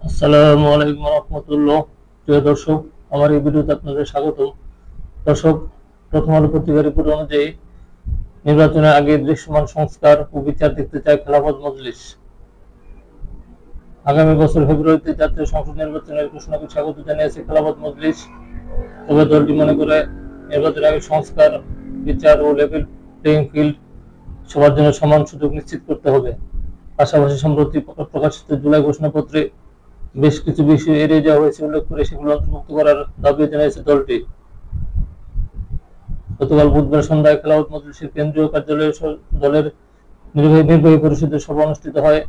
আসসালামু আলাইকুম রহমতুল্লাহ। প্রিয় দর্শক, আমার এই ভিডিওতে আপনাদের স্বাগত। দর্শক, প্রথম আলো পত্রিকার রিপোর্ট অনুযায়ী নির্বাচনের আগে দৃশ্যমান সংস্কার ও বিচার দেখতে চায় খেলাফত মজলিস। আগামী বছর ফেব্রুয়ারিতে জাতীয় সংসদ নির্বাচনের ঘোষণাকে স্বাগত জানিয়েছে খেলাফত মজলিস। তবে দলটি মনে করে নির্বাচনের আগে সংস্কার, বিচার ও লেভেল প্লেইং ফিল্ড সবার জন্য সমান সুযোগ নিশ্চিত করতে হবে। পাশাপাশি সম্প্রতি প্রকাশিত জুলাই ঘোষণাপত্রে বেশ কিছু বিষয় এড়িয়ে যাওয়া হয়েছে উল্লেখ করে সেগুলো অন্তর্ভুক্ত করার দাবি জানিয়েছে দলটি। গতকাল বুধবার সন্ধ্যায় খেলাফত মজলিসের কেন্দ্রীয় কার্যালয়ে দলের নির্বাহী পরিষদের সভা অনুষ্ঠিত হয়।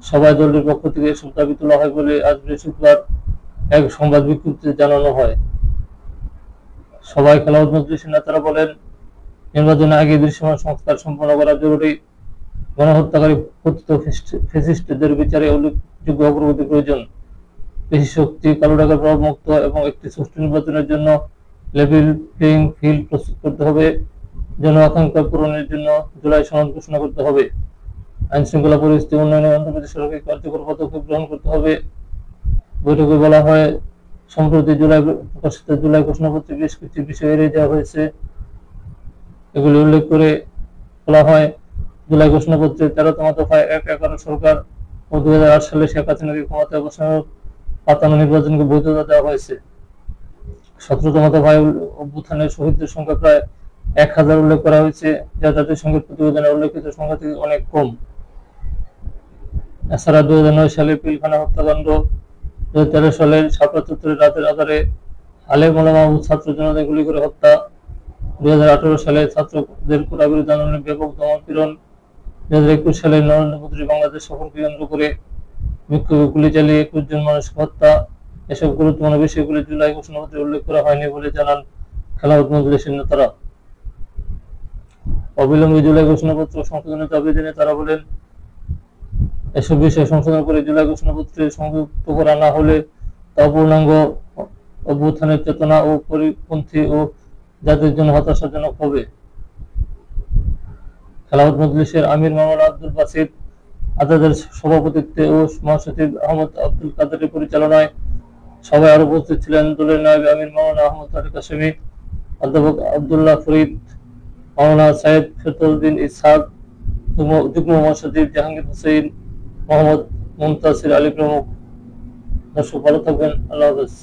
সভায় দলটির পক্ষ থেকে এসব দাবি তোলা হয় বলে আজ বৃহস্পতিবার এক সংবাদ বিজ্ঞপ্তিতে জানানো হয়। সভায় খেলাফত মজলিসের নেতারা বলেন, নির্বাচনের আগে দৃশ্যমান সংস্কার সম্পন্ন করা জরুরি। গণহত্যাকারী কথিত ফ্যাসিস্টদের বিচারে উল্লেখযোগ্য অগ্রগতি প্রয়োজন। পেশি শক্তি, কালো টাকার প্রভাব মুক্ত এবং একটি সুষ্ঠু নির্বাচনের জন্য লেভেল প্লেইং ফিল্ড প্রস্তুত করতে হবে। জন আকাঙ্ক্ষা পূরণের জন্য জুলাই সনদ ঘোষণা করতে হবে। আইন শৃঙ্খলা পরিস্থিতি উন্নয়নে অন্ধ্রপ্রদেশ সরকারকে কার্যকর পদক্ষেপ গ্রহণ করতে হবে। বৈঠকে বলা হয়, সম্প্রতি প্রকাশিত জুলাই ঘোষণাপত্রে বেশ কিছু বিষয় এড়িয়ে যাওয়া হয়েছে। এগুলি উল্লেখ করে বলা হয়, জুলাই ঘোষণাপত্রে 13তম দফায় 11 সরকার ও 2008 সালে শেখ হাসিনাকে ক্ষমতায় বসানোর পাতানো নির্বাচনকে বৈধতা দেওয়া হয়েছে। 17তম দফায় অভ্যুত্থানের শহীদদের সংখ্যা প্রায় 1000 উল্লেখ করা হয়েছে, যা জাতিসংঘের প্রতিবেদনে উল্লেখিত সংখ্যা থেকে অনেক কম। এছাড়া 2009 সালের পিলখানা হত্যাকাণ্ড, 2013 সালের শাপলা চত্বরে রাতের আধারে আলেম ওলামা ও ছাত্র জনতাকে গুলি করে হত্যা, 2018 সালে ছাত্রদের কোটা বিরোধী আন্দোলনের ব্যাপক দমন-পীড়ন, 2021 সালে নরেন্দ্র মোদীর বাংলাদেশ সফরকে কেন্দ্র করে বিক্ষোভে গুলি চালিয়ে 21 জন মানুষকে হত্যা, এসব গুরুত্বপূর্ণ বিষয়গুলি জুলাই ঘোষণাপত্রে উল্লেখ করা হয়নি বলে জানান খেলাফত মজলিসের নেতারা। অবিলম্বে জুলাই ঘোষণাপত্র সংশোধনের দাবি জানিয়ে তারা বলেন, এসব বিষয় সংশোধন করে জুলাই ঘোষণাপত্রে সংযুক্ত করা না হলে তা পূর্ণাঙ্গ অভ্যুত্থানের চেতনা ও পরিপন্থী ও জাতির জন্য হতাশাজনক হবে। খেলাফত মজলিসের আমির মাওলানা আব্দুল বাসিত আজাদের সভাপতিত্বে ও মহাসচিব আহমদ আব্দুল কাদেরের পরিচালনায় সভায় আরো উপস্থিত ছিলেন দলের নায়েব আমির মাওলানা আহমদ তারেক কাসেমি, অধ্যাপক আব্দুল্লাহ ফরিদ, মাওলানা সাইদ ফেতউদ্দিন ইসহাক, যুগ্ম মহাসচিব জাহাঙ্গীর হোসেন, মোহাম্মদ মুনতাসির আলী প্রমুখ। দর্শক, ভালো থাকবেন। আল্লাহ হাফেজ।